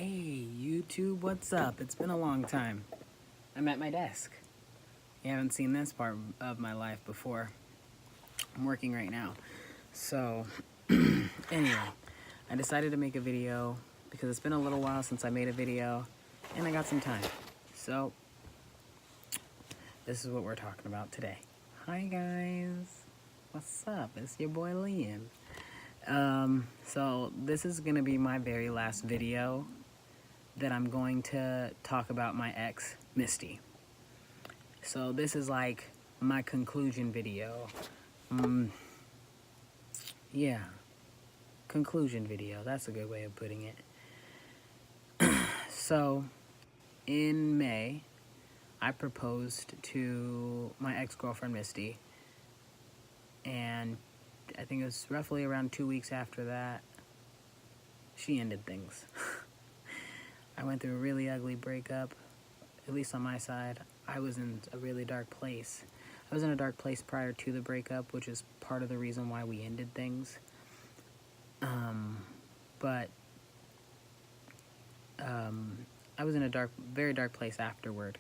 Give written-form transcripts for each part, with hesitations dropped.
Hey, YouTube, what's up? It's been a long time. I'm at my desk. You haven't seen this part of my life before. I'm working right now. So, anyway, I decided to make a video because it's been a little while since I made a video and I got some time. So, this is what we're talking about today. Hi, guys. What's up? It's your boy Liam. So this is gonna be my very last video that I'm going to talk about my ex, Misty. So this is like my conclusion video. Yeah, conclusion video. That's a good way of putting it. So, in May, I proposed to my ex-girlfriend, Misty. And I think it was roughly around 2 weeks after that, she ended things. I went through a really ugly breakup, at least on my side. I was in a really dark place. I was in a dark place prior to the breakup, which is part of the reason why we ended things. But I was in a very dark place afterward.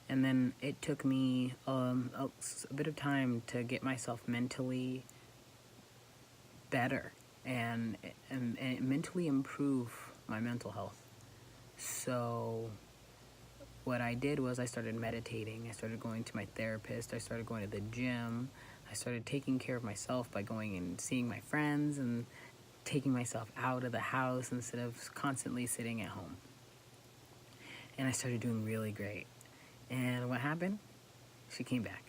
And then it took me a bit of time to get myself mentally better and mentally improve my mental health. So what I did was I started meditating. I started going to my therapist. I started going to the gym. I started taking care of myself by going and seeing my friends and taking myself out of the house instead of constantly sitting at home. And I started doing really great. And what happened? She came back.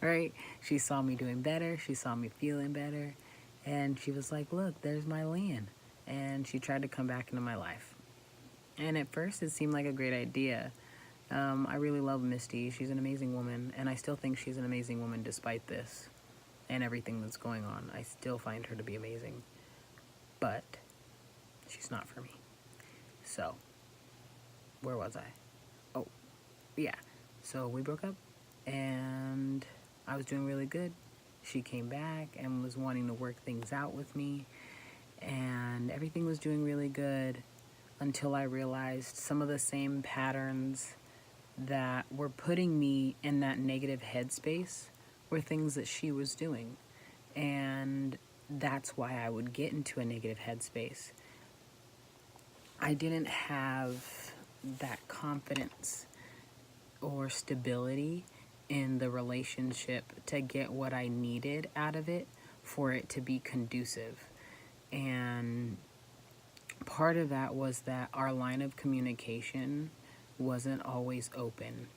Right? She saw me doing better. She saw me feeling better. And she was like, look, there's my Leanne. And she tried to come back into my life. And at first, it seemed like a great idea. I really love Misty. She's an amazing woman, and I still think she's an amazing woman despite this and everything that's going on. I still find her to be amazing. But she's not for me. So, where was I? Oh, yeah. So we broke up, and I was doing really good. She came back and was wanting to work things out with me, and everything was doing really good. Until I realized some of the same patterns that were putting me in that negative headspace were things that she was doing. And that's why I would get into a negative headspace. I didn't have that confidence or stability in the relationship to get what I needed out of it for it to be conducive. And part of that was that our line of communication wasn't always open.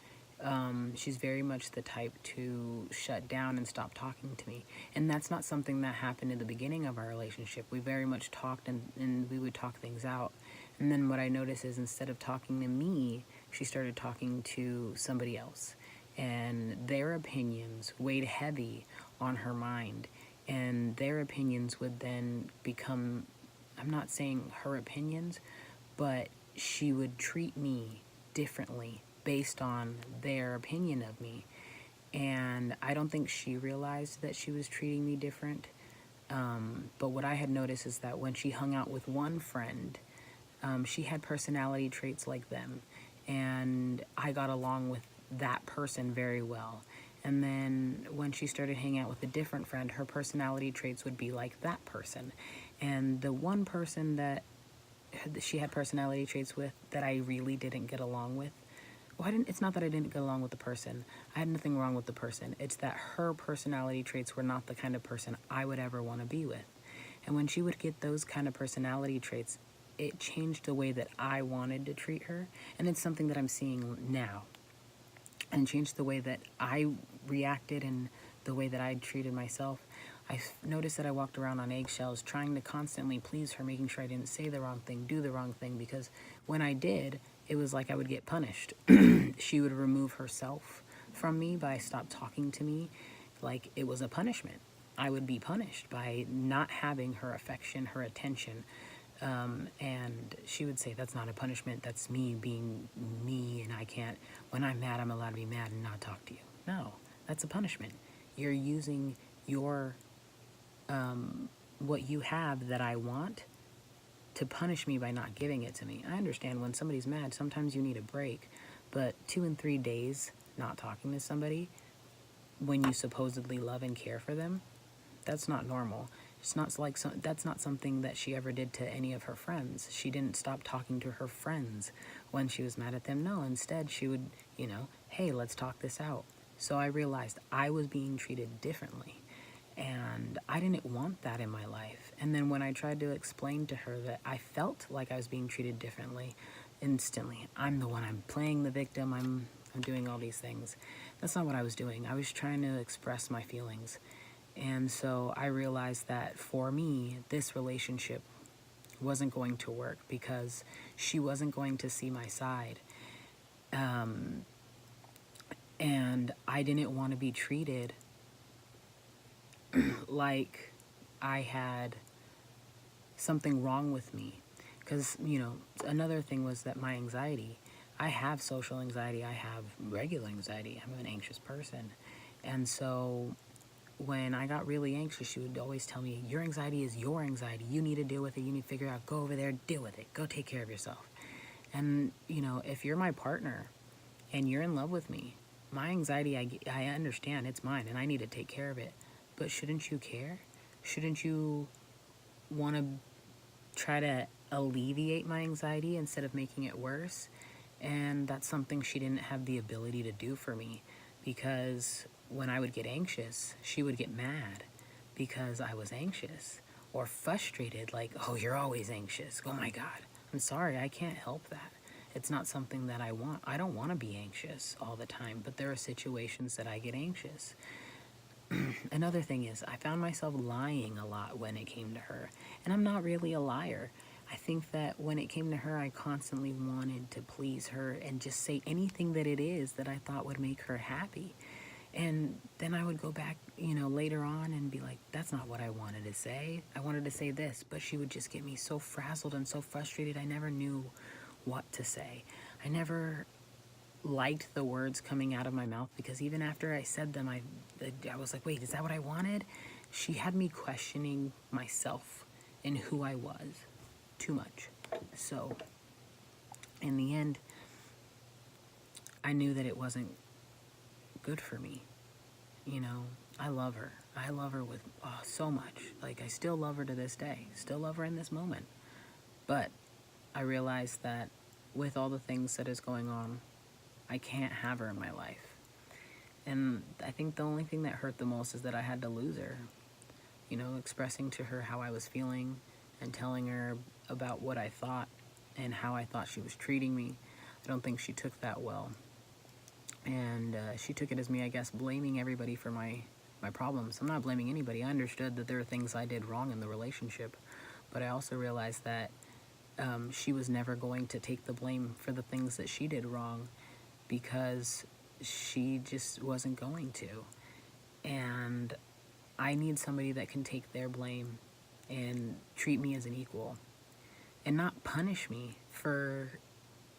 She's very much the type to shut down and stop talking to me. And that's not something that happened in the beginning of our relationship. We very much talked and we would talk things out. And then what I noticed is instead of talking to me, she started talking to somebody else. And their opinions weighed heavy on her mind. And their opinions would then become, I'm not saying her opinions, but she would treat me differently based on their opinion of me. And I don't think she realized that she was treating me different. But what I had noticed is that when she hung out with one friend, she had personality traits like them. And I got along with that person very well. And then when she started hanging out with a different friend, her personality traits would be like that person. And the one person that she had personality traits with that I really didn't get along with, it's not that I didn't get along with the person. I had nothing wrong with the person. It's that her personality traits were not the kind of person I would ever want to be with. And when she would get those kind of personality traits, it changed the way that I wanted to treat her. And it's something that I'm seeing now. And changed the way that I reacted and the way that I treated myself. I noticed that I walked around on eggshells trying to constantly please her, making sure I didn't say the wrong thing, do the wrong thing, because when I did, it was like I would get punished. She would remove herself from me by stop talking to me like it was a punishment. I would be punished by not having her affection, her attention. And she would say, that's not a punishment, that's me being me, and I can't, when I'm mad, I'm allowed to be mad and not talk to you. No, that's a punishment. You're using your, what you have that I want to punish me by not giving it to me. I understand when somebody's mad, sometimes you need a break, but 2 and 3 days not talking to somebody when you supposedly love and care for them, that's not normal. It's not like that's not something that she ever did to any of her friends. She didn't stop talking to her friends when she was mad at them. No, instead she would, hey, let's talk this out. So I realized I was being treated differently, and I didn't want that in my life. And then when I tried to explain to her that I felt like I was being treated differently, instantly, I'm playing the victim, I'm doing all these things. That's not what I was doing. I was trying to express my feelings. And so I realized that for me, this relationship wasn't going to work because she wasn't going to see my side. And I didn't want to be treated like I had something wrong with me. Because, another thing was that my anxiety, I have social anxiety, I have regular anxiety, I'm an anxious person. And so when I got really anxious, she would always tell me, your anxiety is your anxiety. You need to deal with it. You need to figure out, go over there, deal with it. Go take care of yourself. And, if you're my partner and you're in love with me, my anxiety, I understand it's mine and I need to take care of it. But shouldn't you care? Shouldn't you want to try to alleviate my anxiety instead of making it worse? And that's something she didn't have the ability to do for me, because when I would get anxious, she would get mad because I was anxious, or frustrated, like, oh, you're always anxious. Oh my God, I'm sorry, I can't help that. It's not something that I want. I don't want to be anxious all the time, but there are situations that I get anxious. Another thing is, I found myself lying a lot when it came to her, and I'm not really a liar. I think that when it came to her, I constantly wanted to please her and just say anything that it is that I thought would make her happy. And then I would go back, later on and be like, that's not what I wanted to say. I wanted to say this, but she would just get me so frazzled and so frustrated. I never knew what to say. I never liked the words coming out of my mouth, because even after I said them, I was like, wait, is that what I wanted? She had me questioning myself and who I was too much. So in the end, I knew that it wasn't good for me. I love her. I love her with so much. Like, I still love her to this day. Still love her in this moment. But I realized that with all the things that is going on, I can't have her in my life. And I think the only thing that hurt the most is that I had to lose her. Expressing to her how I was feeling and telling her about what I thought and how I thought she was treating me. I don't think she took that well. And she took it as me, I guess, blaming everybody for my problems. I'm not blaming anybody. I understood that there are things I did wrong in the relationship. But I also realized that she was never going to take the blame for the things that she did wrong, because she just wasn't going to. And I need somebody that can take their blame and treat me as an equal and not punish me for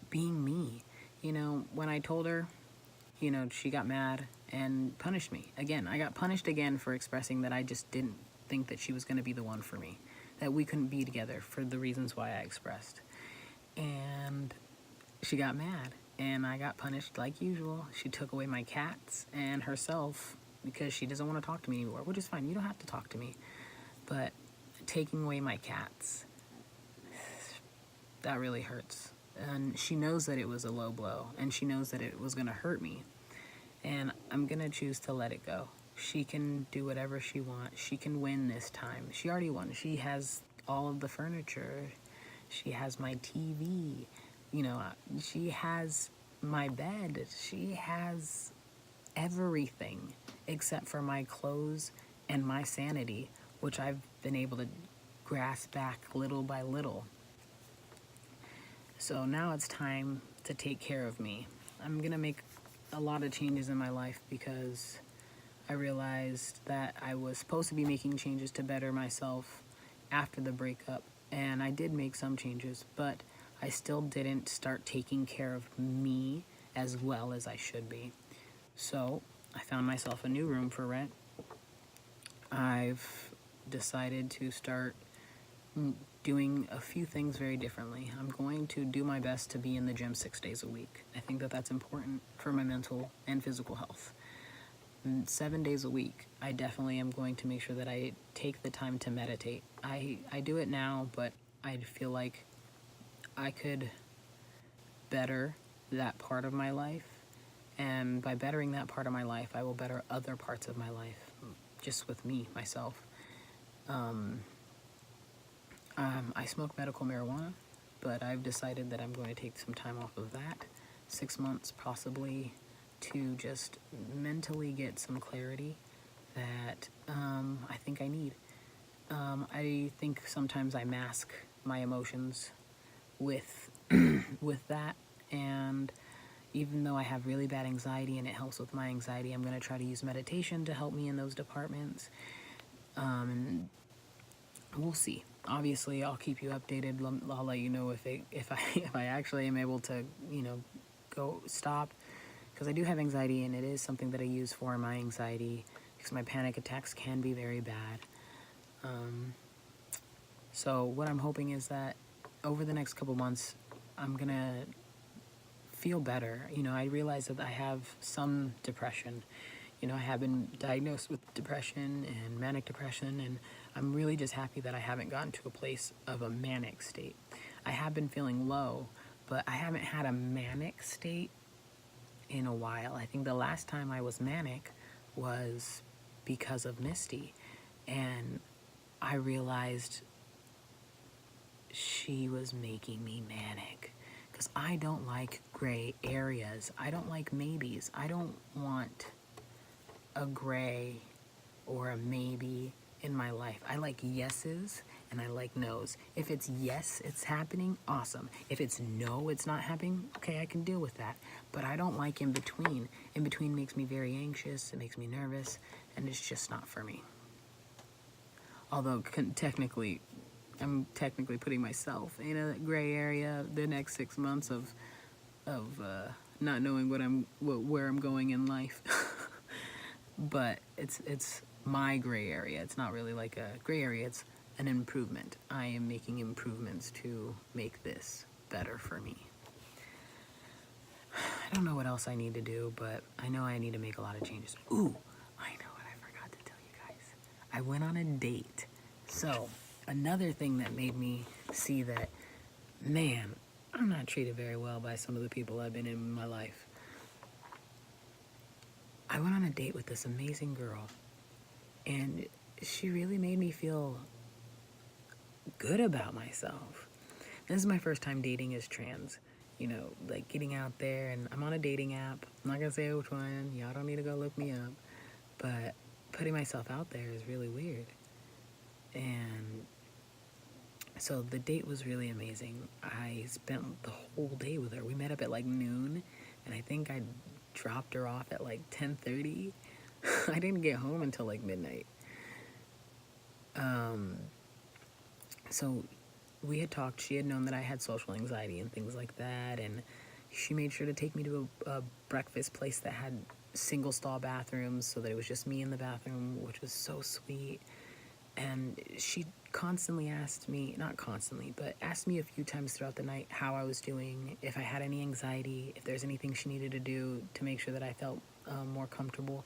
being me. When I told her, she got mad and punished me. Again, I got punished again for expressing that I just didn't think that she was going to be the one for me, that we couldn't be together for the reasons why I expressed. And she got mad, and I got punished like usual. She took away my cats and herself because she doesn't want to talk to me anymore, which is fine. You don't have to talk to me. But taking away my cats, that really hurts. And she knows that it was a low blow, and she knows that it was going to hurt me. And I'm going to choose to let it go. She can do whatever she wants. She can win this time. She already won. She has all of the furniture. She has my TV. She has my bed. She has everything except for my clothes and my sanity, which I've been able to grasp back little by little. So now it's time to take care of me. I'm going to make a lot of changes in my life because I realized that I was supposed to be making changes to better myself after the breakup. And I did make some changes, but I still didn't start taking care of me as well as I should be. So I found myself a new room for rent. I've decided to start doing a few things very differently. I'm going to do my best to be in the gym 6 days a week. I think that that's important for my mental and physical health. 7 days a week, I definitely am going to make sure that I take the time to meditate. I do it now, but I feel like I could better that part of my life. And by bettering that part of my life, I will better other parts of my life, just with me, myself. I smoke medical marijuana, but I've decided that I'm going to take some time off of that, 6 months possibly, to just mentally get some clarity that I think I need. I think sometimes I mask my emotions with with that, and even though I have really bad anxiety and it helps with my anxiety, I'm going to try to use meditation to help me in those departments. And we'll see. Obviously, I'll keep you updated. I'll let you know if I actually am able to, go stop, because I do have anxiety, and it is something that I use for my anxiety, because my panic attacks can be very bad. So what I'm hoping is that over the next couple months, I'm gonna feel better. I realize that I have some depression. I have been diagnosed with depression and manic depression, and I'm really just happy that I haven't gotten to a place of a manic state. I have been feeling low, but I haven't had a manic state in a while. I think the last time I was manic was because of Misty, and I realized she was making me manic, because I don't like gray areas. I don't like maybes. I don't want a gray or a maybe in my life. I like yeses and I like nos. If it's yes, it's happening, awesome. If it's no, it's not happening, okay, I can deal with that. But I don't like in between. In between makes me very anxious, it makes me nervous, and it's just not for me. Although technically, I'm technically putting myself in a gray area the next 6 months of not knowing where I'm going in life. But it's my gray area. It's not really like a gray area, it's an improvement. I am making improvements to make this better for me. I don't know what else I need to do, but I know I need to make a lot of changes. Ooh, I know what I forgot to tell you guys. I went on a date. So, another thing that made me see that, man, I'm not treated very well by some of the people I've been in my life. I went on a date with this amazing girl, and she really made me feel good about myself. This is my first time dating as trans, like getting out there, and I'm on a dating app. I'm not gonna say which one, y'all don't need to go look me up, but putting myself out there is really weird. And so the date was really amazing. I spent the whole day with her. We met up at like noon, and I think I dropped her off at like 10:30. I didn't get home until like midnight. So we had talked. She had known that I had social anxiety and things like that, and she made sure to take me to a breakfast place that had single stall bathrooms, so that it was just me in the bathroom, which was so sweet. And she constantly asked me, not constantly, but asked me a few times throughout the night how I was doing, if I had any anxiety, if there's anything she needed to do to make sure that I felt more comfortable.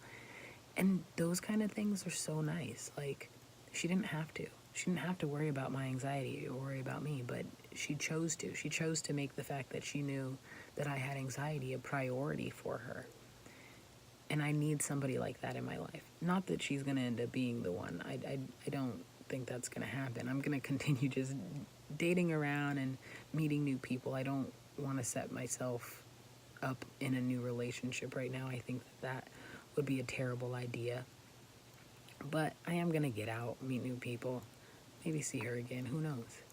And those kind of things are so nice. Like, she didn't have to. She didn't have to worry about my anxiety or worry about me, but she chose to. She chose to make the fact that she knew that I had anxiety a priority for her. And I need somebody like that in my life. Not that she's going to end up being the one. I don't think that's going to happen. I'm going to continue just dating around and meeting new people. I don't want to set myself up in a new relationship right now. I think that would be a terrible idea. But I am going to get out, meet new people, maybe see her again. Who knows?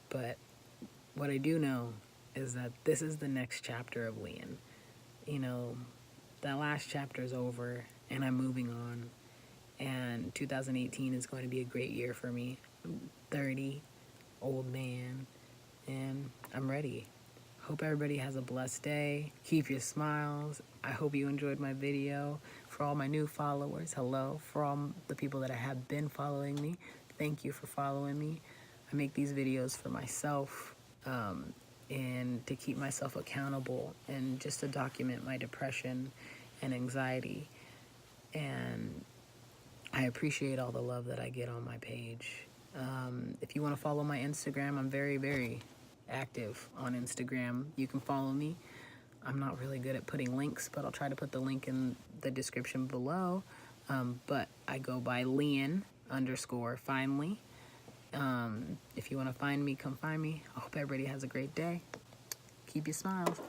But what I do know is that this is the next chapter of Leon. That last chapter is over, and I'm moving on. And 2018 is going to be a great year for me. I'm 30, old man, and I'm ready. Hope everybody has a blessed day. Keep your smiles. I hope you enjoyed my video. For all my new followers, hello. For all the people that have been following me, thank you for following me. I make these videos for myself, and to keep myself accountable, and just to document my depression and anxiety. And I appreciate all the love that I get on my page. If you want to follow my Instagram, I'm very, very active on Instagram. You can follow me. I'm not really good at putting links, but I'll try to put the link in the description below. But I go by Leon_finally. If you want to find me, come find me. I hope everybody has a great day. Keep your smiles.